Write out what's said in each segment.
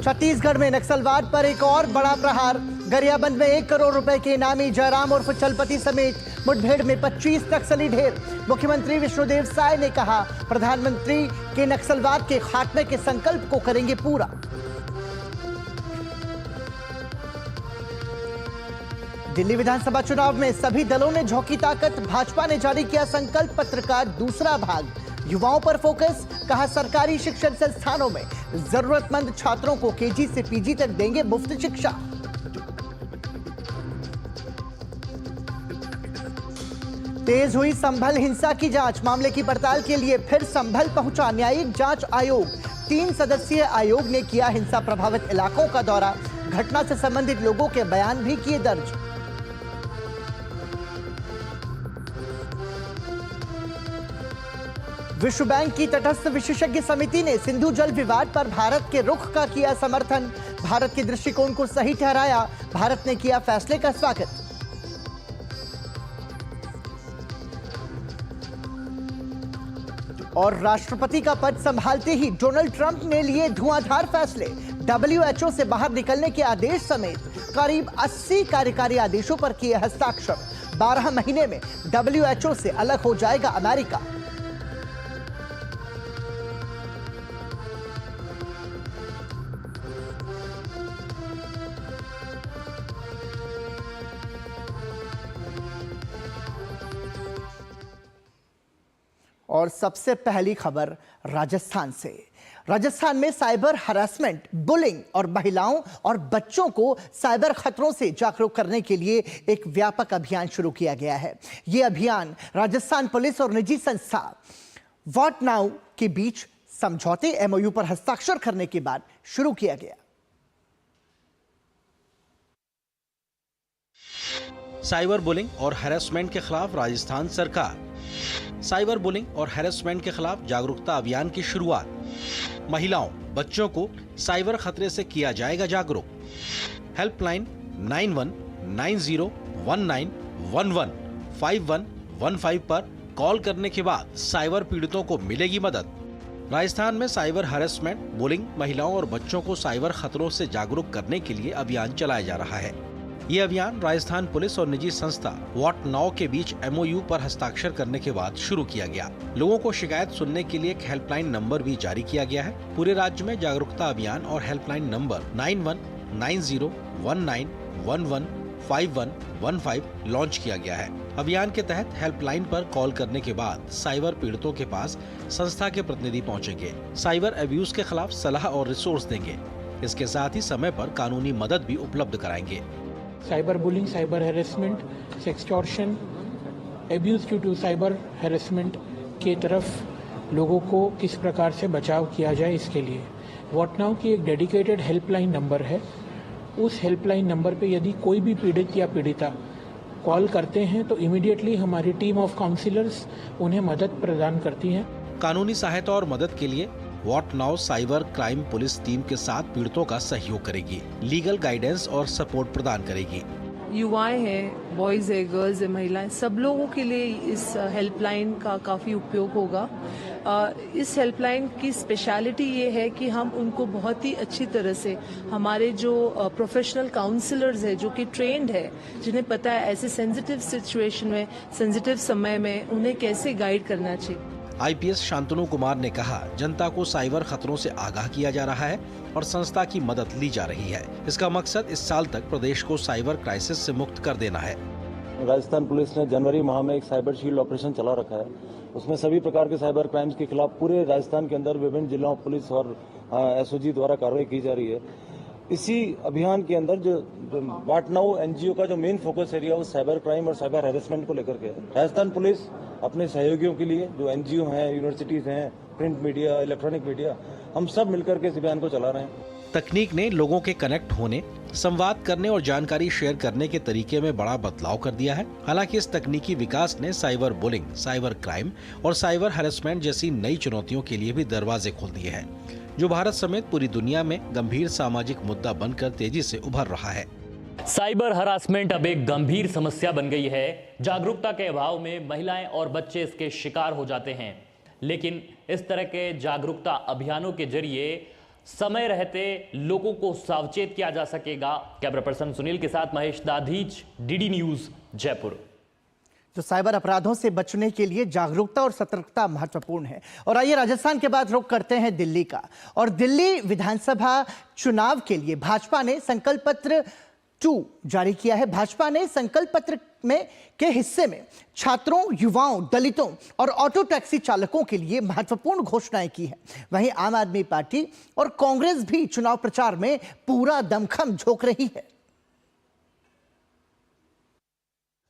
छत्तीसगढ़ में नक्सलवाद पर एक और बड़ा प्रहार। गरियाबंद में 1 करोड़ रुपए के इनामी जयराम उर्फ चलपति समेत मुठभेड़ में 25 नक्सली ढेर। मुख्यमंत्री विष्णुदेव साय ने कहा, प्रधानमंत्री के नक्सलवाद के खात्मे के संकल्प को करेंगे पूरा। दिल्ली विधानसभा चुनाव में सभी दलों ने झोंकी ताकत। भाजपा ने जारी किया संकल्प पत्र का दूसरा भाग। युवाओं पर फोकस, कहा सरकारी शिक्षण संस्थानों में जरूरतमंद छात्रों को केजी से पीजी तक देंगे मुफ्त शिक्षा। तेज हुई संभल हिंसा की जांच। मामले की पड़ताल के लिए फिर संभल पहुंचा न्यायिक जांच आयोग। 3 सदस्यीय आयोग ने किया हिंसा प्रभावित इलाकों का दौरा। घटना से संबंधित लोगों के बयान भी किए दर्ज। विश्व बैंक की तटस्थ विशेषज्ञ समिति ने सिंधु जल विवाद पर भारत के रुख का किया समर्थन। भारत के दृष्टिकोण को सही ठहराया। भारत ने किया फैसले का स्वागत। और राष्ट्रपति का पद संभालते ही डोनाल्ड ट्रंप ने लिए धुआंधार फैसले। WHO से बाहर निकलने के आदेश समेत करीब 80 कार्यकारी आदेशों पर किए हस्ताक्षर। 12 महीने में WHO से अलग हो जाएगा अमेरिका। और सबसे पहली खबर राजस्थान से। राजस्थान में साइबर हरासमेंट, बुलिंग और महिलाओं और बच्चों को साइबर खतरों से जागरूक करने के लिए एक व्यापक अभियान शुरू किया गया है। यह अभियान राजस्थान पुलिस और निजी संस्था व्हाट नाउ के बीच समझौते MOU पर हस्ताक्षर करने के बाद शुरू किया गया। साइबर बुलिंग और हैरेसमेंट के खिलाफ राजस्थान सरकार। साइबर बुलिंग और हैरेसमेंट के खिलाफ जागरूकता अभियान की शुरुआत। महिलाओं, बच्चों को साइबर खतरे से किया जाएगा जागरूक। हेल्पलाइन 919019115115 पर कॉल करने के बाद साइबर पीड़ितों को मिलेगी मदद। राजस्थान में साइबर हैरेसमेंट, बुलिंग, महिलाओं और बच्चों को साइबर खतरों से जागरूक करने के लिए अभियान चलाया जा रहा है। ये अभियान राजस्थान पुलिस और निजी संस्था व्हाट नाउ के बीच MOU पर हस्ताक्षर करने के बाद शुरू किया गया। लोगों को शिकायत सुनने के लिए एक हेल्पलाइन नंबर भी जारी किया गया है। पूरे राज्य में जागरूकता अभियान और हेल्पलाइन नंबर 919019115115 लॉन्च किया गया है। अभियान के तहत हेल्पलाइन पर कॉल करने के बाद साइबर पीड़ितों के पास संस्था के प्रतिनिधि पहुँचेंगे, साइबर अब्यूज के खिलाफ सलाह और रिसोर्स देंगे। इसके साथ ही समय पर कानूनी मदद भी उपलब्ध कराएंगे। Cyber bullying, cyber harassment, sextortion, abuse due to cyber harassment के तरफ लोगों को किस प्रकार से बचाव किया जाए, इसके लिए व्हाट नाउ की एक डेडिकेटेड हेल्पलाइन नंबर है। उस हेल्पलाइन नंबर पे यदि कोई भी पीड़ित या पीड़िता कॉल करते हैं तो इमीडिएटली हमारी टीम ऑफ काउंसलर्स उन्हें मदद प्रदान करती हैं। कानूनी सहायता और मदद के लिए what now cyber crime police team के साथ पीड़ितों का सहयोग करेगी, लीगल गाइडेंस और सपोर्ट प्रदान करेगी। युवाएं हैं, बॉयज है, गर्ल्स है, महिलाएं, सब लोगों के लिए इस हेल्पलाइन का काफ़ी उपयोग होगा। इस हेल्पलाइन की स्पेशलिटी ये है कि हम उनको बहुत ही अच्छी तरह से हमारे जो प्रोफेशनल काउंसलर्स है, जो कि ट्रेंड है, जिन्हें पता है ऐसे सेंसिटिव सिचुएशन में, सेंसिटिव समय में उन्हें कैसे गाइड करना चाहिए। IPS शांतनु कुमार ने कहा, जनता को साइबर खतरों से आगाह किया जा रहा है और संस्था की मदद ली जा रही है। इसका मकसद इस साल तक प्रदेश को साइबर क्राइसिस से मुक्त कर देना है। राजस्थान पुलिस ने जनवरी माह में एक साइबर शील्ड ऑपरेशन चला रखा है। उसमें सभी प्रकार के साइबर क्राइम्स के खिलाफ पूरे राजस्थान के अंदर विभिन्न जिलों पुलिस और SOG द्वारा कार्रवाई की जा रही है। इसी अभियान के अंदर जो व्हाट नाउ NGO का जो मेन फोकस एरिया वो साइबर क्राइम और साइबर हैरेसमेंट को लेकर के है। राजस्थान पुलिस अपने सहयोगियों के लिए जो NGO हैं, यूनिवर्सिटीज हैं, प्रिंट मीडिया, इलेक्ट्रॉनिक मीडिया, हम सब मिलकर के इस अभियान को चला रहे हैं। तकनीक ने लोगों के कनेक्ट होने, संवाद करने और जानकारी शेयर करने के तरीके में बड़ा बदलाव कर दिया है। हालांकि इस तकनीकी विकास ने साइबर बुलिंग, साइबर क्राइम और साइबर हैरेसमेंट जैसी नई चुनौतियों के लिए भी दरवाजे खोल दिए हैं, जो भारत समेत पूरी दुनिया में गंभीर सामाजिक मुद्दा बनकर तेजी से उभर रहा है। साइबर हरासमेंट अब एक गंभीर समस्या बन गई है। जागरूकता के अभाव में महिलाएं और बच्चे इसके शिकार हो जाते हैं। लेकिन इस तरह के जागरूकता अभियानों के जरिए समय रहते लोगों को सावचेत किया जा सकेगा। कैमरा पर्सन सुनील के साथ महेश दाधीच, डीडी न्यूज, जयपुर। तो साइबर अपराधों से बचने के लिए जागरूकता और सतर्कता महत्वपूर्ण है। और आइए राजस्थान के बाद रुख करते हैं दिल्ली का। और दिल्ली विधानसभा चुनाव के लिए भाजपा ने संकल्प पत्र 2 जारी किया है। भाजपा ने संकल्प पत्र में के हिस्से में छात्रों, युवाओं, दलितों और ऑटो टैक्सी चालकों के लिए महत्वपूर्ण घोषणाएं की है। वहीं आम आदमी पार्टी और कांग्रेस भी चुनाव प्रचार में पूरा दमखम झोंक रही है।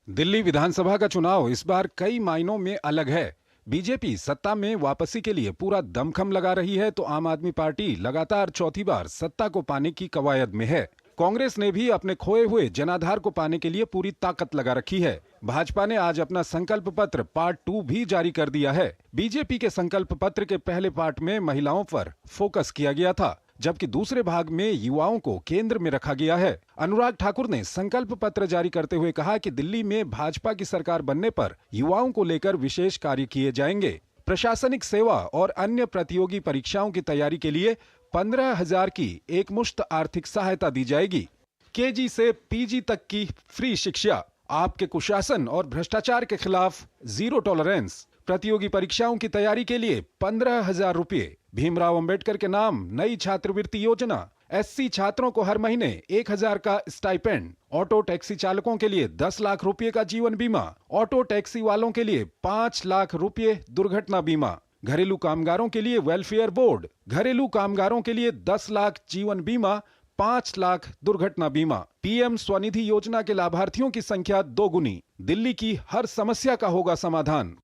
दिल्ली विधानसभा का चुनाव इस बार कई मायनों में अलग है। बीजेपी सत्ता में वापसी के लिए पूरा दमखम लगा रही है, तो आम आदमी पार्टी लगातार चौथी बार सत्ता को पाने की कवायद में है। कांग्रेस ने भी अपने खोए हुए जनाधार को पाने के लिए पूरी ताकत लगा रखी है। भाजपा ने आज अपना संकल्प पत्र पार्ट 2 भी जारी कर दिया है। बीजेपी के संकल्प पत्र के पहले पार्ट में महिलाओं पर फोकस किया गया था, जबकि दूसरे भाग में युवाओं को केंद्र में रखा गया है। अनुराग ठाकुर ने संकल्प पत्र जारी करते हुए कहा कि दिल्ली में भाजपा की सरकार बनने पर युवाओं को लेकर विशेष कार्य किए जाएंगे। प्रशासनिक सेवा और अन्य प्रतियोगी परीक्षाओं की तैयारी के लिए 15,000 की एकमुश्त आर्थिक सहायता दी जाएगी। केजी से पीजी तक की फ्री शिक्षा, आपके कुशासन और भ्रष्टाचार के खिलाफ जीरो टॉलरेंस। प्रतियोगी परीक्षाओं की तैयारी के लिए 15,000 रुपये। भीमराव अंबेडकर के नाम नई छात्रवृत्ति योजना। एससी छात्रों को हर महीने 1,000 का स्टाइपेंड। ऑटो टैक्सी चालकों के लिए 10 लाख रुपए का जीवन बीमा। ऑटो टैक्सी वालों के लिए 5 लाख रुपए दुर्घटना बीमा। घरेलू कामगारों के लिए वेलफेयर बोर्ड। घरेलू कामगारों के लिए 10 लाख जीवन बीमा, 5 लाख दुर्घटना बीमा। पीएम स्वनिधि योजना के लाभार्थियों की संख्या 2 गुनी। दिल्ली की हर समस्या का होगा समाधान।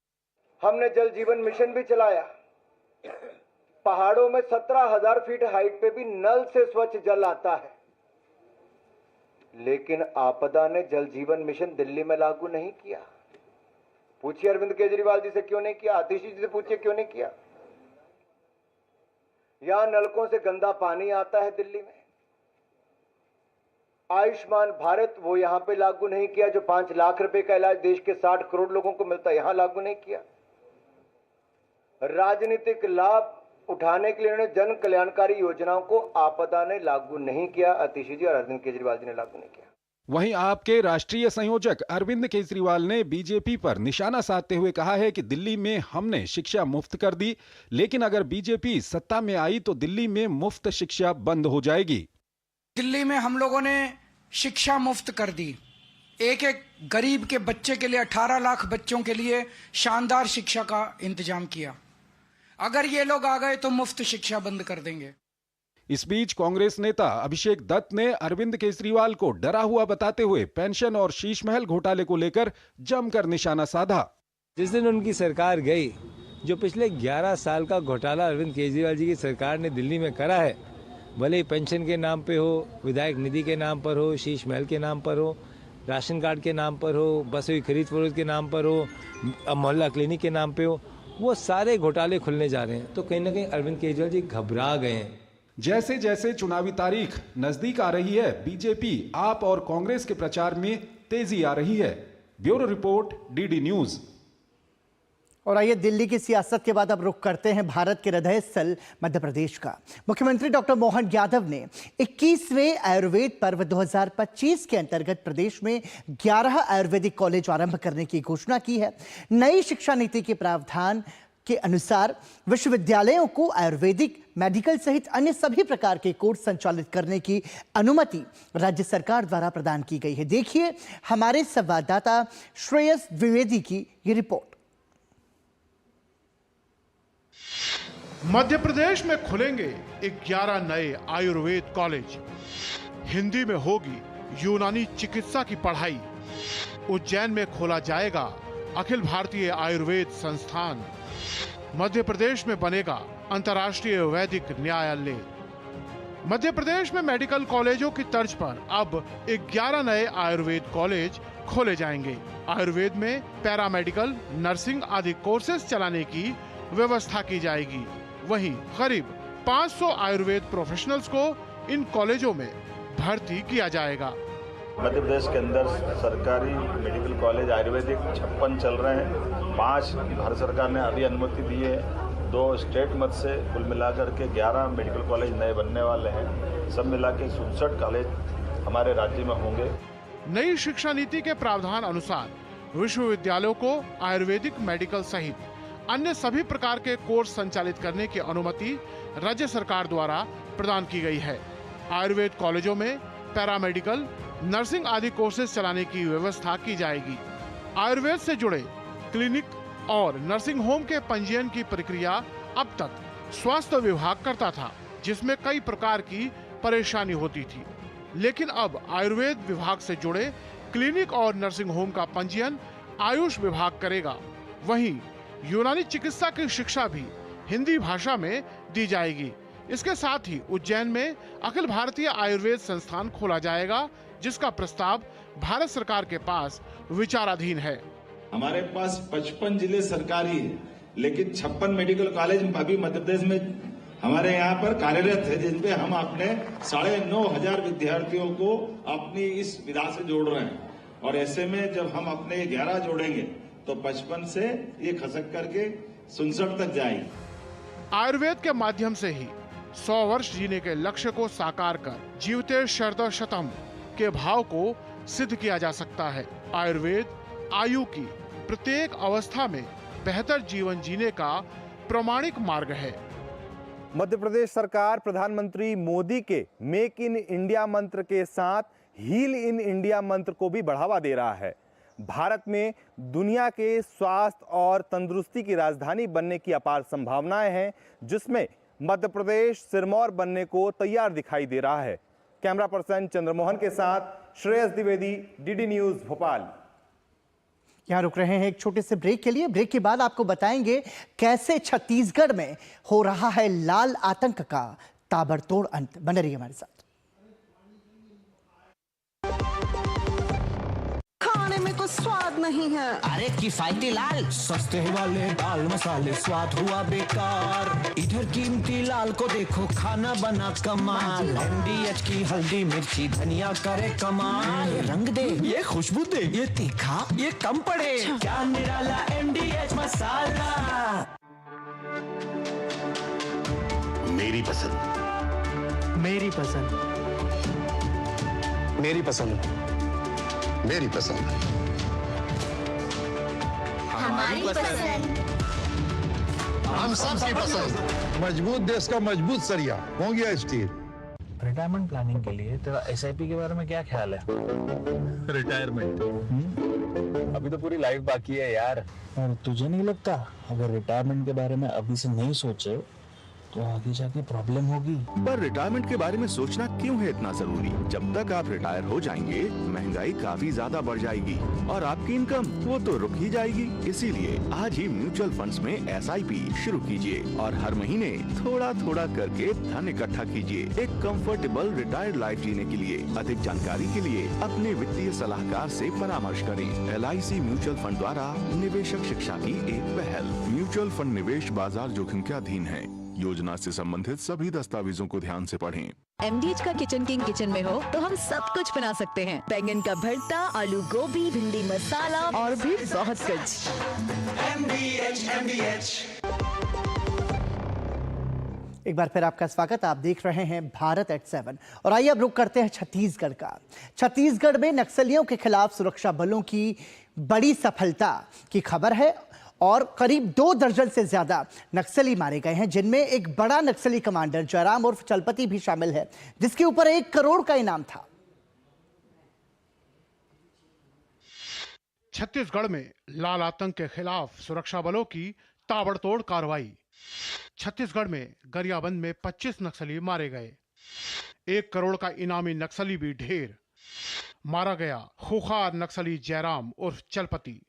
हमने जल जीवन मिशन भी चलाया। पहाड़ों में 17,000 फीट हाइट पे भी नल से स्वच्छ जल आता है, लेकिन आपदा ने जल जीवन मिशन दिल्ली में लागू नहीं किया। पूछिए अरविंद केजरीवाल जी से क्यों नहीं किया, आतिशी जी से पूछिए क्यों नहीं किया। यहां नलकों से गंदा पानी आता है दिल्ली में। आयुष्मान भारत वो यहां पे लागू नहीं किया, जो 5 लाख रुपए का इलाज देश के 60 करोड़ लोगों को मिलता है, यहां लागू नहीं किया। राजनीतिक लाभ उठाने के लिए उन्होंने जन कल्याणकारी योजनाओं को आपदा ने लागू नहीं किया, आतिशी जी और अरविंद केजरीवाल जी ने लागू नहीं किया। वहीं आपके राष्ट्रीय संयोजक अरविंद केजरीवाल ने बीजेपी पर निशाना साधते हुए कहा है कि दिल्ली में हमने शिक्षा मुफ्त कर दी, लेकिन अगर बीजेपी सत्ता में आई तो दिल्ली में मुफ्त शिक्षा बंद हो जाएगी। दिल्ली में हम लोगों ने शिक्षा मुफ्त कर दी। एक एक गरीब के बच्चे के लिए 18 लाख बच्चों के लिए शानदार शिक्षा का इंतजाम किया। अगर ये लोग आ गए तो मुफ्त शिक्षा बंद कर देंगे। इस बीच कांग्रेस नेता अभिषेक दत्त ने अरविंद केजरीवाल को डरा हुआ बताते हुए पेंशन और शीश महल घोटाले को लेकर जमकर निशाना साधा। जिस दिन उनकी सरकार गई, जो पिछले 11 साल का घोटाला अरविंद केजरीवाल जी की सरकार ने दिल्ली में करा है, भले ही पेंशन के नाम पे हो, विधायक निधि के नाम पर हो, शीश महल के नाम पर हो, राशन कार्ड के नाम पर हो, बस हुई खरीद फरोख्त के नाम पर हो, मोहल्ला क्लिनिक के नाम पे हो, वो सारे घोटाले खुलने जा रहे हैं। तो कहीं ना कहीं अरविंद केजरीवाल जी घबरा गए हैं। जैसे जैसे चुनावी तारीख नजदीक आ रही है, बीजेपी, आप और कांग्रेस के प्रचार में तेजी आ रही है। Bureau report, DD news. और आइए दिल्ली की सियासत के बाद अब रुख करते हैं भारत के हृदय स्थल मध्य प्रदेश का। मुख्यमंत्री डॉक्टर मोहन यादव ने 21वें आयुर्वेद पर्व 2025 के अंतर्गत प्रदेश में 11 आयुर्वेदिक कॉलेज आरंभ करने की घोषणा की है। नई शिक्षा नीति के प्रावधान के अनुसार विश्वविद्यालयों को आयुर्वेदिक, मेडिकल सहित अन्य सभी प्रकार के कोर्स संचालित करने की अनुमति राज्य सरकार द्वारा प्रदान की गई है। देखिए हमारे संवाददाता श्रेयस द्विवेदी की ये रिपोर्ट। मध्य प्रदेश में खुलेंगे 11 नए आयुर्वेद कॉलेज। हिंदी में होगी यूनानी चिकित्सा की पढ़ाई। उज्जैन में खोला जाएगा अखिल भारतीय आयुर्वेद संस्थान। मध्य प्रदेश में बनेगा अंतर्राष्ट्रीय वैदिक न्यायालय। मध्य प्रदेश में मेडिकल कॉलेजों की तर्ज पर अब 11 नए आयुर्वेद कॉलेज खोले जाएंगे। आयुर्वेद में पैरामेडिकल, नर्सिंग आदि कोर्सेज चलाने की व्यवस्था की जाएगी। वहीं करीब 500 आयुर्वेद प्रोफेशनल्स को इन कॉलेजों में भर्ती किया जाएगा। मध्य प्रदेश के अंदर सरकारी मेडिकल कॉलेज आयुर्वेदिक 56 चल रहे हैं। 5 भारत सरकार ने अभी अनुमति दी है। 2 स्टेट मद से कुल मिलाकर के 11 मेडिकल कॉलेज नए बनने वाले हैं। सब मिला के 67 कॉलेज हमारे राज्य में होंगे। नई शिक्षा नीति के प्रावधान अनुसार विश्वविद्यालयों को आयुर्वेदिक, मेडिकल सहित अन्य सभी प्रकार के कोर्स संचालित करने की अनुमति राज्य सरकार द्वारा प्रदान की गई है। आयुर्वेद कॉलेजों में पैरामेडिकल, नर्सिंग आदि कोर्सेज चलाने की व्यवस्था की जाएगी। आयुर्वेद से जुड़े क्लिनिक और नर्सिंग होम के पंजीयन की प्रक्रिया अब तक स्वास्थ्य विभाग करता था, जिसमें कई प्रकार की परेशानी होती थी। लेकिन अब आयुर्वेद विभाग से जुड़े क्लिनिक और नर्सिंग होम का पंजीयन आयुष विभाग करेगा। वहीं यूनानी चिकित्सा की शिक्षा भी हिंदी भाषा में दी जाएगी। इसके साथ ही उज्जैन में अखिल भारतीय आयुर्वेद संस्थान खोला जाएगा, जिसका प्रस्ताव भारत सरकार के पास विचाराधीन है। हमारे पास 55 जिले सरकारी है, लेकिन 56 मेडिकल कॉलेज अभी मध्य प्रदेश में हमारे यहाँ पर कार्यरत है, जिनपे हम अपने 9,500 विद्यार्थियों को अपनी इस विधा से जोड़ रहे हैं। और ऐसे में जब हम अपने 11 जोड़ेंगे तो 55 से ये खसक करके 67 तक जाएगी। आयुर्वेद के माध्यम से ही 100 वर्ष जीने के लक्ष्य को साकार कर जीवते शरद शतम के भाव को सिद्ध किया जा सकता है। आयुर्वेद आयु की प्रत्येक अवस्था में बेहतर जीवन जीने का प्रामाणिक मार्ग है। मध्य प्रदेश सरकार प्रधानमंत्री मोदी के मेक इन इंडिया मंत्र के साथ हील इन इंडिया मंत्र को भी बढ़ावा दे रहा है। भारत में दुनिया के स्वास्थ्य और तंदुरुस्ती की राजधानी बनने की अपार संभावनाएं हैं, जिसमें मध्य प्रदेश सिरमौर बनने को तैयार दिखाई दे रहा है। कैमरा पर्सन चंद्रमोहन के साथ श्रेयस द्विवेदी, डीडी न्यूज भोपाल। यहाँ रुक रहे हैं एक छोटे से ब्रेक के लिए। ब्रेक के बाद आपको बताएंगे कैसे छत्तीसगढ़ में हो रहा है लाल आतंक का ताबड़तोड़ अंत। बने रहिए हमारे साथ। खाने में कुछ स्वाद नहीं है। अरे किफायती लाल, सस्ते वाले दाल मसाले स्वाद हुआ बेकार। इधर कीमती लाल को देखो, खाना बना कमाल। MDH की हल्दी मिर्ची धनिया करे कमाल। ये रंग दे, ये खुशबू दे, ये तीखा, ये कम पड़े। क्या निराला MDH मसाला। मेरी पसंद, मेरी पसंद, मेरी पसंद, मेरी पसंद, हमारी पसंद, हम सबकी पसंद। मजबूत देश का मजबूत सरिया हो गया स्टील। रिटायरमेंट प्लानिंग के लिए तेरा SIP के बारे में क्या ख्याल है? रिटायरमेंट अभी तो पूरी लाइफ बाकी है यार। और तुझे नहीं लगता अगर रिटायरमेंट के बारे में अभी से नहीं सोचे तो आगे जाके प्रॉब्लम होगी? पर रिटायरमेंट के बारे में सोचना क्यों है इतना जरूरी? जब तक आप रिटायर हो जाएंगे महंगाई काफी ज्यादा बढ़ जाएगी और आपकी इनकम वो तो रुक ही जाएगी। इसीलिए आज ही म्यूचुअल फंड्स में SIP शुरू कीजिए और हर महीने थोड़ा थोड़ा करके धन इकट्ठा कीजिए एक कंफर्टेबल रिटायर्ड लाइफ जीने के लिए। अधिक जानकारी के लिए अपने वित्तीय सलाहकार से परामर्श करें। LIC म्यूचुअल फंड द्वारा निवेशक शिक्षा की एक पहल। म्यूचुअल फंड निवेश बाजार जोखिम के अधीन है। योजना से संबंधित सभी दस्तावेजों को ध्यान से पढ़ें। MDH का किचन किंग किचन में हो तो हम सब कुछ बना सकते हैं। बैंगन का भरता, आलू गोभी, भिंडी मसाला और भी बहुत कुछ। MDH। एक बार फिर आपका स्वागत। आप देख रहे हैं भारत एट 7 और आइए अब रुक करते हैं छत्तीसगढ़ का। छत्तीसगढ़ में नक्सलियों के खिलाफ सुरक्षा बलों की बड़ी सफलता की खबर है और करीब 2 दर्जन से ज्यादा नक्सली मारे गए हैं, जिनमें एक बड़ा नक्सली कमांडर जयराम उर्फ चलपति भी शामिल है, जिसके ऊपर 1 करोड़ का इनाम था। छत्तीसगढ़ में लाल आतंक के खिलाफ सुरक्षा बलों की ताबड़तोड़ कार्रवाई। छत्तीसगढ़ में गरियाबंद में 25 नक्सली मारे गए। 1 करोड़ का इनामी नक्सली भी ढेर। मारा गया खूंखार नक्सली जयराम उर्फ चलपति।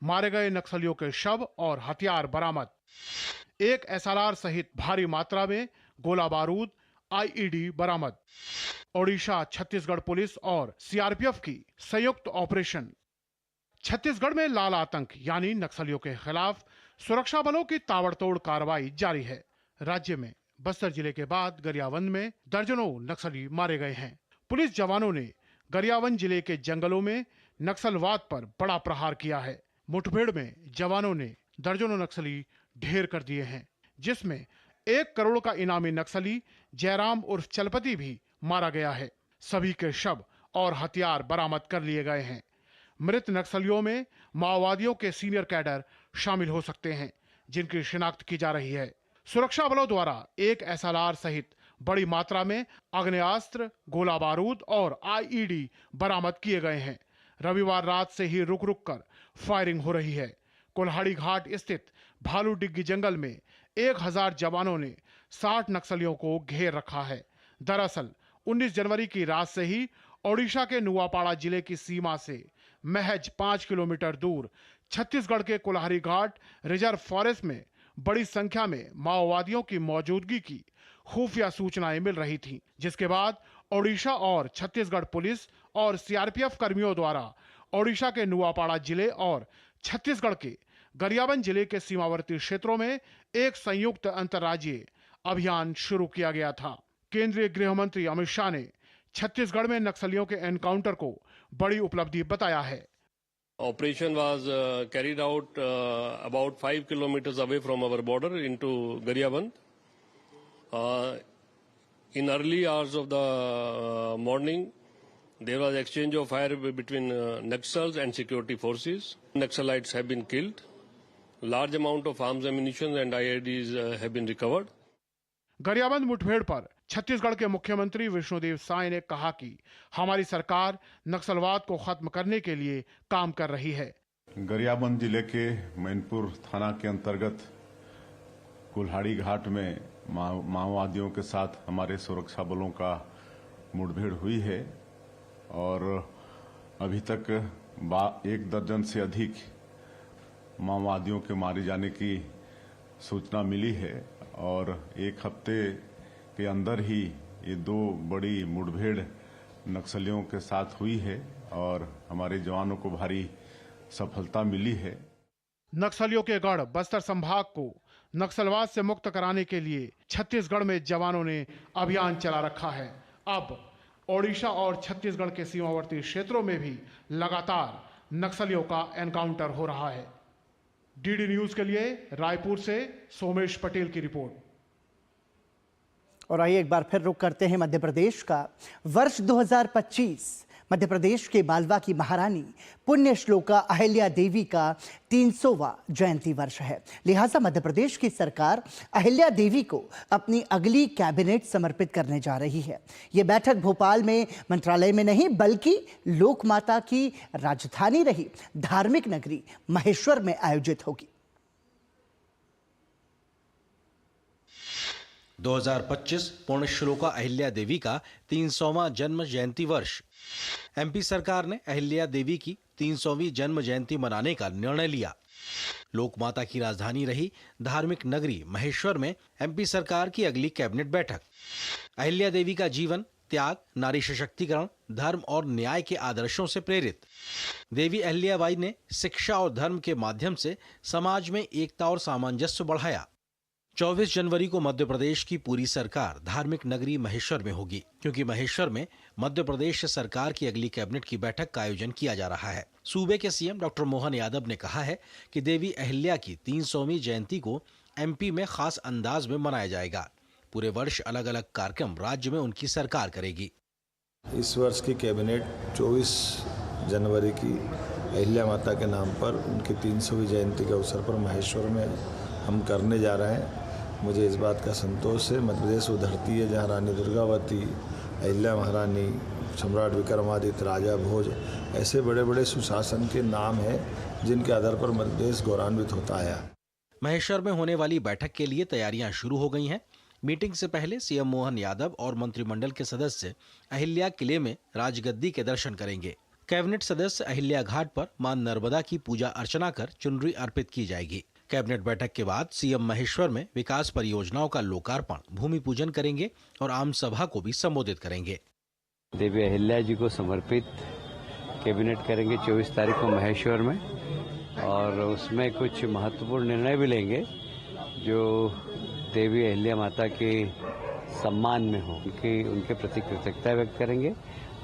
मारे गए नक्सलियों के शव और हथियार बरामद। 1 SRR सहित भारी मात्रा में गोला बारूद, IED बरामद। ओडिशा, छत्तीसगढ़ पुलिस और CRPF की संयुक्त ऑपरेशन। छत्तीसगढ़ में लाल आतंक यानी नक्सलियों के खिलाफ सुरक्षा बलों की ताबड़तोड़ कार्रवाई जारी है। राज्य में बस्तर जिले के बाद गरियाबंद में दर्जनों नक्सली मारे गए हैं। पुलिस जवानों ने गरियाबंद जिले के जंगलों में नक्सलवाद पर बड़ा प्रहार किया है। मुठभेड़ में जवानों ने दर्जनों नक्सली ढेर कर दिए हैं। जिसमें 1 करोड़ का इनामी नक्सली जयराम उर्फ चलपति भी मारा गया है। सभी के शव और हथियार बरामद कर लिए गए हैं। मृत नक्सलियों में माओवादियों के सीनियर कैडर शामिल हो सकते हैं, जिनकी शिनाख्त की जा रही है। सुरक्षा बलों द्वारा एक SLR सहित बड़ी मात्रा में आग्नेयास्त्र, गोला बारूद और IED बरामद किए गए हैं। रविवार रात से ही रुक रुक कर फायरिंग हो रही है। कुल्हाड़ी घाट स्थित भालू डिग्गी जंगल में 1000 जवानों ने 60 नक्सलियों को घेर रखा है। दरअसल 19 जनवरी की रात से ही ओडिशा के नुआपाड़ा जिले की सीमा से महज 5 किलोमीटर दूर छत्तीसगढ़ के कुल्हाड़ी घाट रिजर्व फॉरेस्ट में बड़ी संख्या में माओवादियों की मौजूदगी की खुफिया सूचनाएं मिल रही थीं, जिसके बाद ओडिशा और छत्तीसगढ़ पुलिस और CRPF कर्मियों द्वारा ओडिशा के नुआपाड़ा जिले और छत्तीसगढ़ के गरियाबंद जिले के सीमावर्ती क्षेत्रों में एक संयुक्त अंतर्राज्यीय अभियान शुरू किया गया था। केंद्रीय गृह मंत्री अमित शाह ने छत्तीसगढ़ में नक्सलियों के एनकाउंटर को बड़ी उपलब्धि बताया है। Operation was carried out about 5 kilometers away from our border into Gariyaband. In early hours of the morning, there was exchange of fire between Naxals and security forces. Naxalites have been killed. Large amount of arms, ammunition and IEDs have been recovered. Gariaband मुठभेड़ पर छत्तीसगढ़ के मुख्यमंत्री विष्णुदेव साय ने कहा कि हमारी सरकार नक्सलवाद को खत्म करने के लिए काम कर रही है। गरियाबंद जिले के मैनपुर थाना के अंतर्गत कुल्हाड़ी घाट में माओवादियों के साथ हमारे सुरक्षा बलों का मुठभेड़ हुई है और अभी तक 1 दर्जन से अधिक माओवादियों के मारे जाने की सूचना मिली है और 1 हफ्ते के अंदर ही ये 2 बड़ी मुठभेड़ नक्सलियों के साथ हुई है और हमारे जवानों को भारी सफलता मिली है। नक्सलियों के गढ़ बस्तर संभाग को नक्सलवाद से मुक्त कराने के लिए छत्तीसगढ़ में जवानों ने अभियान चला रखा है। अब ओडिशा और छत्तीसगढ़ के सीमावर्ती क्षेत्रों में भी लगातार नक्सलियों का एनकाउंटर हो रहा है। DD न्यूज के लिए रायपुर से सोमेश पटेल की रिपोर्ट। और आइए एक बार फिर रुक करते हैं मध्य प्रदेश का। वर्ष 2025 मध्य प्रदेश के मालवा की महारानी पुण्य श्लोका अहिल्या देवी का 300वां जयंती वर्ष है। लिहाजा मध्य प्रदेश की सरकार अहिल्या देवी को अपनी अगली कैबिनेट समर्पित करने जा रही है। ये बैठक भोपाल में मंत्रालय में नहीं बल्कि लोक माता की राजधानी रही धार्मिक नगरी महेश्वर में आयोजित होगी। 2025 पुण्य श्लोका अहिल्या देवी का 300वां जन्म जयंती वर्ष। MP सरकार ने अहिल्या देवी की 300वीं जन्म जयंती मनाने का निर्णय लिया। लोकमाता की राजधानी रही धार्मिक नगरी महेश्वर में MP सरकार की अगली कैबिनेट बैठक। अहिल्या देवी का जीवन त्याग, नारी सशक्तिकरण, धर्म और न्याय के आदर्शों से प्रेरित। देवी अहिल्याबाई ने शिक्षा और धर्म के माध्यम से समाज में एकता और सामंजस्य बढ़ाया। 24 जनवरी को मध्य प्रदेश की पूरी सरकार धार्मिक नगरी महेश्वर में होगी, क्योंकि महेश्वर में मध्य प्रदेश सरकार की अगली कैबिनेट की बैठक का आयोजन किया जा रहा है। सूबे के CM डॉक्टर मोहन यादव ने कहा है कि देवी अहिल्या की 300वीं जयंती को MP में खास अंदाज में मनाया जाएगा। पूरे वर्ष अलग अलग कार्यक्रम राज्य में उनकी सरकार करेगी। इस वर्ष की कैबिनेट 24 जनवरी की अहिल्या माता के नाम पर उनकी 300वीं जयंती के अवसर पर महेश्वर में हम करने जा रहे हैं। मुझे इस बात का संतोष है। मध्य प्रदेश वो धरती है जहाँ रानी दुर्गावती, अहिल्या महारानी, सम्राट विक्रमादित्य, राजा भोज ऐसे बड़े बड़े सुशासन के नाम हैं जिनके आधार पर मध्य प्रदेश गौरवान्वित होता है। महेश्वर में होने वाली बैठक के लिए तैयारियां शुरू हो गई हैं। मीटिंग से पहले CM मोहन यादव और मंत्रिमंडल के सदस्य अहिल्या किले में राजगद्दी के दर्शन करेंगे। कैबिनेट सदस्य अहिल्या घाट पर मां नर्मदा की पूजा अर्चना कर चुनरी अर्पित की जाएगी। कैबिनेट बैठक के बाद CM महेश्वर में विकास परियोजनाओं का लोकार्पण, भूमि पूजन करेंगे और आम सभा को भी संबोधित करेंगे। देवी अहिल्या जी को समर्पित कैबिनेट करेंगे 24 तारीख को महेश्वर में और उसमें कुछ महत्वपूर्ण निर्णय भी लेंगे जो देवी अहिल्या माता के सम्मान में हो। उनके प्रति कृतज्ञता व्यक्त करेंगे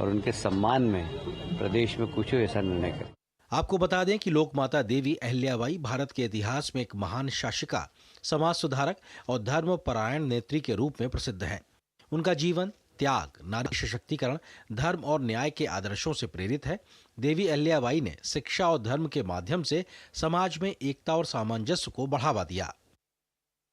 और उनके सम्मान में प्रदेश में कुछ ऐसा निर्णय करें। आपको बता दें कि लोक माता देवी अहिल्याबाई भारत के इतिहास में एक महान शासिका समाज सुधारक और धर्मपरायण नेत्री के रूप में प्रसिद्ध हैं। उनका जीवन त्याग, नारी सशक्तिकरण, धर्म और न्याय के आदर्शों से प्रेरित है। देवी अहिल्याबाई ने शिक्षा और धर्म के माध्यम से समाज में एकता और सामंजस्य को बढ़ावा दिया।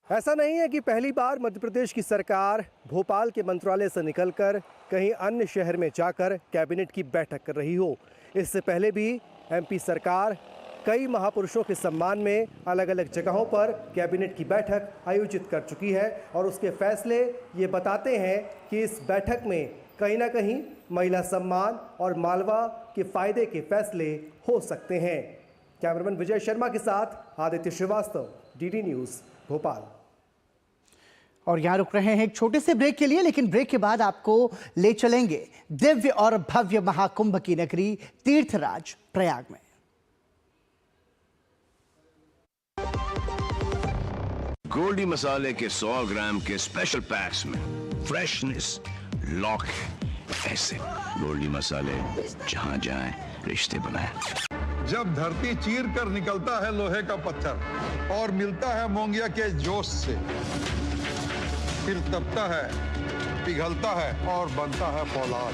ऐसा नहीं है कि पहली बार मध्य प्रदेश की सरकार भोपाल के मंत्रालय से निकलकर कहीं अन्य शहर में जाकर कैबिनेट की बैठक कर रही हो। इससे पहले भी एमपी सरकार कई महापुरुषों के सम्मान में अलग अलग जगहों पर कैबिनेट की बैठक आयोजित कर चुकी है और उसके फैसले ये बताते हैं कि इस बैठक में कहीं ना कहीं महिला सम्मान और मालवा के फायदे के फैसले हो सकते हैं। कैमरामैन विजय शर्मा के साथ आदित्य श्रीवास्तव, डीडी न्यूज़, भोपाल। और यहाँ रुक रहे हैं एक छोटे से ब्रेक के लिए, लेकिन ब्रेक के बाद आपको ले चलेंगे दिव्य और भव्य महाकुंभ की नगरी तीर्थराज प्रयाग में। गोल्डी मसाले के 100 ग्राम के स्पेशल पैक्स में फ्रेशनेस लॉक है। ऐसे गोल्डी मसाले जहां जाएं रिश्ते बनाएं। जब धरती चीर कर निकलता है लोहे का पत्थर और मिलता है मोंगिया के जोश से, फिर तपता है, पिघलता है और बनता है फौलाद।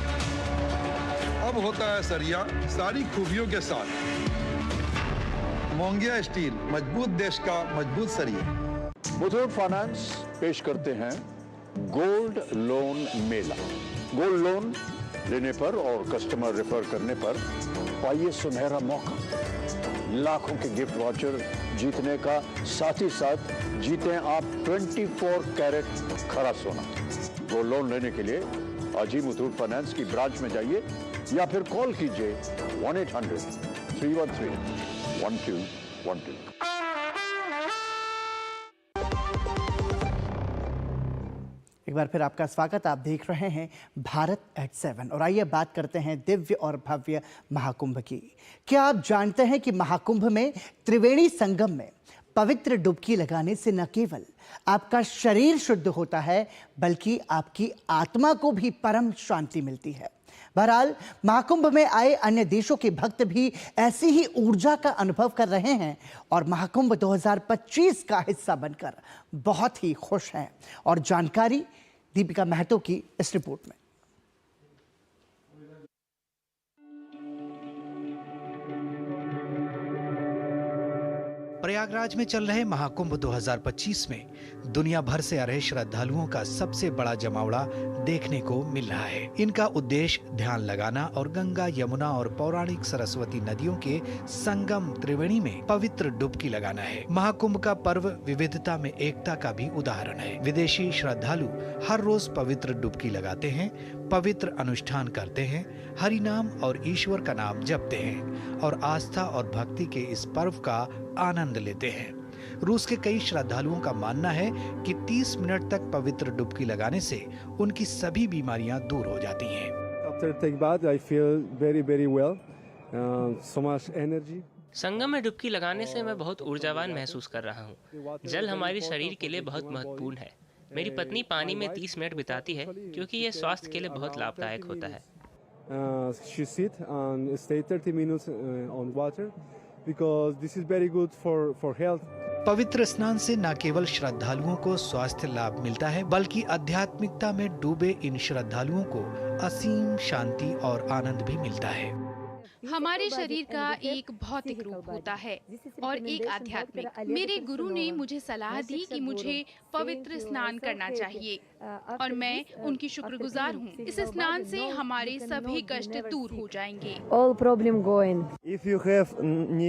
अब होता है सरिया सारी खूबियों के साथ। मोंगिया स्टील, मजबूत देश का मजबूत सरिया। मुथूट फाइनेंस पेश करते हैं गोल्ड लोन मेला। गोल्ड लोन लेने पर और कस्टमर रेफर करने पर पाइए सुनहरा मौका, लाखों के गिफ्ट वाउचर जीतने का, साथ ही साथ जीतें आप 24 कैरेट खरा सोना। गोल्ड लोन लेने के लिए आज ही मुथूट फाइनेंस की ब्रांच में जाइए या फिर कॉल कीजिए 1-800-313-1212। एक बार फिर आपका स्वागत। आप देख रहे हैं भारत एट 7 और आइए बात करते हैं दिव्य और भव्य महाकुंभ की। क्या आप जानते हैं कि महाकुंभ में त्रिवेणी संगम में पवित्र डुबकी लगाने से न केवल आपका शरीर शुद्ध होता है बल्कि आपकी आत्मा को भी परम शांति मिलती है। बहरहाल महाकुंभ में आए अन्य देशों के भक्त भी ऐसी ही ऊर्जा का अनुभव कर रहे हैं और महाकुंभ 2025 का हिस्सा बनकर बहुत ही खुश हैं। और जानकारी दीपिका महतो की इस रिपोर्ट में। प्रयागराज में चल रहे महाकुंभ 2025 में दुनिया भर से आ रहे श्रद्धालुओं का सबसे बड़ा जमावड़ा देखने को मिल रहा है। इनका उद्देश्य ध्यान लगाना और गंगा, यमुना और पौराणिक सरस्वती नदियों के संगम त्रिवेणी में पवित्र डुबकी लगाना है। महाकुंभ का पर्व विविधता में एकता का भी उदाहरण है। विदेशी श्रद्धालु हर रोज पवित्र डुबकी लगाते हैं, पवित्र अनुष्ठान करते हैं, हरि नाम और ईश्वर का नाम जपते हैं और आस्था और भक्ति के इस पर्व का आनंद लेते हैं। रूस के कई श्रद्धालुओं का मानना है कि 30 मिनट तक पवित्र डुबकी लगाने से उनकी सभी बीमारियां दूर हो जाती हैं। After take bath, I feel very well. So much energy. संगम में डुबकी लगाने से मैं बहुत ऊर्जावान महसूस कर रहा हूँ। जल हमारे शरीर के लिए बहुत महत्वपूर्ण है। मेरी पत्नी पानी में 30 मिनट बिताती है क्योंकि यह स्वास्थ्य के लिए बहुत लाभदायक होता है। She sit and stay 30 minutes on water because this is very good for health. पवित्र स्नान से न केवल श्रद्धालुओं को स्वास्थ्य लाभ मिलता है बल्कि आध्यात्मिकता में डूबे इन श्रद्धालुओं को असीम शांति और आनंद भी मिलता है। हमारे शरीर का एक भौतिक रूप होता है और एक आध्यात्मिक। मेरे गुरु ने मुझे सलाह दी कि मुझे पवित्र स्नान करना चाहिए और मैं उनकी शुक्रगुजार हूँ। इस स्नान से हमारे सभी कष्ट दूर हो जाएंगे।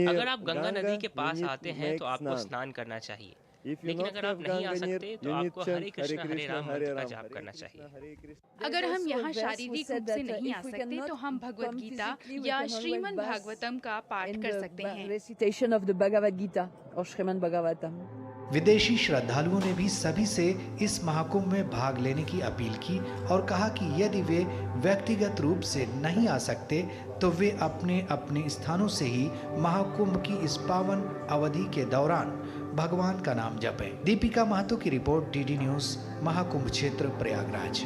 अगर आप गंगा नदी के पास आते हैं तो आपको स्नान करना चाहिए, लेकिन अगर आप नहीं आ सकते तो आपको हरे कृष्ण हरे राम मंत्र का जाप करना चाहिए। अगर हम यहाँ शारीरिक रूप से नहीं आ सकते तो हम भगवत गीता या श्रीमद् भागवतम का पाठ कर सकते हैं। विदेशी श्रद्धालुओं ने भी सभी से इस महाकुंभ में भाग लेने की अपील की और कहा कि यदि वे व्यक्तिगत रूप से नहीं आ सकते तो वे अपने अपने स्थानों से ही महाकुंभ की इस पावन अवधि के दौरान भगवान का नाम जपें। दीपिका महतो की रिपोर्ट, डीडी न्यूज़, महाकुंभ क्षेत्र प्रयागराज।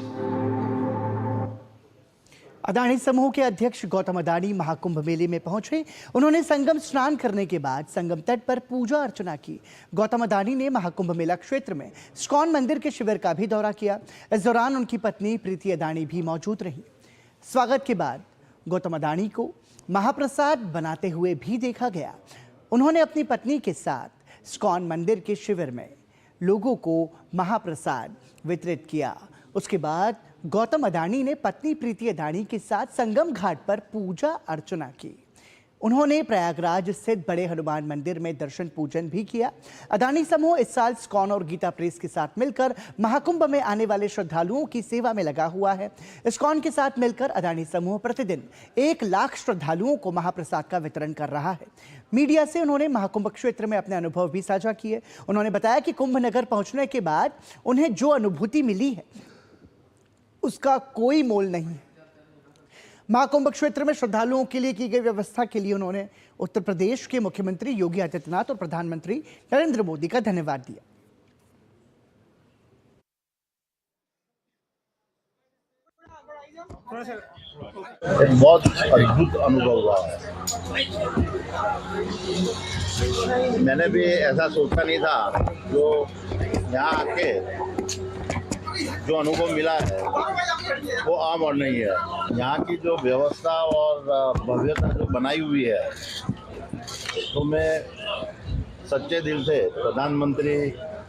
अदानी समूह के अध्यक्ष गौतम अदानी महाकुंभ मेले में पहुंचे। उन्होंने संगम स्नान करने के बाद संगम तट पर पूजा अर्चना की। गौतम अदानी ने महाकुंभ मेला क्षेत्र में इस्कॉन मंदिर के शिविर का भी दौरा किया। इस दौरान उनकी पत्नी प्रीति अदानी भी मौजूद रही। स्वागत के बाद गौतम अदानी को महाप्रसाद बनाते हुए भी देखा गया। उन्होंने अपनी पत्नी के साथ इस्कॉन मंदिर के शिविर में लोगों को महाप्रसाद वितरित किया। उसके बाद गौतम अदानी ने पत्नी प्रीति अदानी के साथ संगम घाट पर पूजा अर्चना की। उन्होंने प्रयागराज स्थित बड़े हनुमान मंदिर में दर्शन पूजन भी किया। अदानी समूह इस साल इस्कॉन और गीता प्रेस के साथ मिलकर महाकुंभ में आने वाले श्रद्धालुओं की सेवा में लगा हुआ है। इस्कॉन के साथ मिलकर अदानी समूह प्रतिदिन 1 लाख श्रद्धालुओं को महाप्रसाद का वितरण कर रहा है। मीडिया से उन्होंने महाकुंभ क्षेत्र में अपने अनुभव भी साझा किए। उन्होंने बताया कि कुंभ नगर पहुंचने के बाद उन्हें जो अनुभूति मिली है उसका कोई मोल नहीं। महाकुंभ क्षेत्र में श्रद्धालुओं के लिए की गई व्यवस्था के लिए उन्होंने उत्तर प्रदेश के मुख्यमंत्री योगी आदित्यनाथ और प्रधानमंत्री नरेंद्र मोदी का धन्यवाद दिया। एक बहुत अद्भुत अनुभव हुआ है। मैंने भी ऐसा सोचा नहीं था। जो यहाँ आके जो अनुभव मिला है वो आम और नहीं है। यहाँ की जो व्यवस्था और भव्यता जो बनाई हुई है, तो मैं सच्चे दिल से प्रधानमंत्री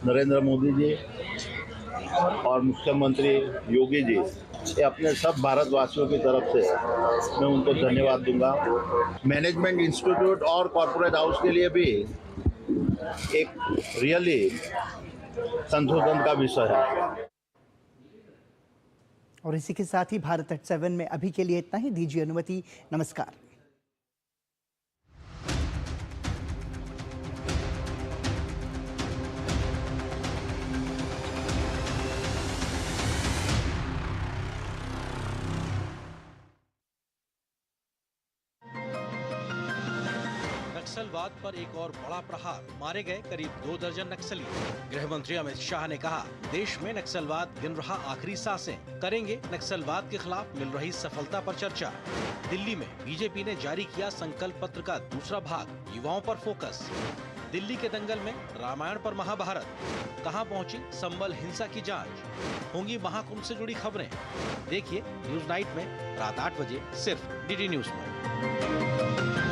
नरेंद्र मोदी जी और मुख्यमंत्री योगी जी, ये अपने सब भारतवासियों की तरफ से मैं उनको धन्यवाद दूंगा। मैनेजमेंट इंस्टीट्यूट और कॉर्पोरेट हाउस के लिए भी एक रियली संशोधन का विषय है। और इसी के साथ ही भारत एट 7 में अभी के लिए इतना ही। दीजिए अनुमति। नमस्कार। नक्सलवाद पर एक और बड़ा प्रहार, मारे गए करीब 2 दर्जन नक्सली। गृह मंत्री अमित शाह ने कहा, देश में नक्सलवाद गिन रहा आखिरी सांसें, करेंगे नक्सलवाद के खिलाफ मिल रही सफलता पर चर्चा। दिल्ली में बीजेपी ने जारी किया संकल्प पत्र का दूसरा भाग, युवाओं पर फोकस। दिल्ली के दंगल में रामायण पर महाभारत, कहां पहुंची संबल हिंसा की जांच, होंगी महाकुंभ से जुड़ी खबरें। देखिए न्यूज नाइट में रात 8 बजे सिर्फ डीडी न्यूज में।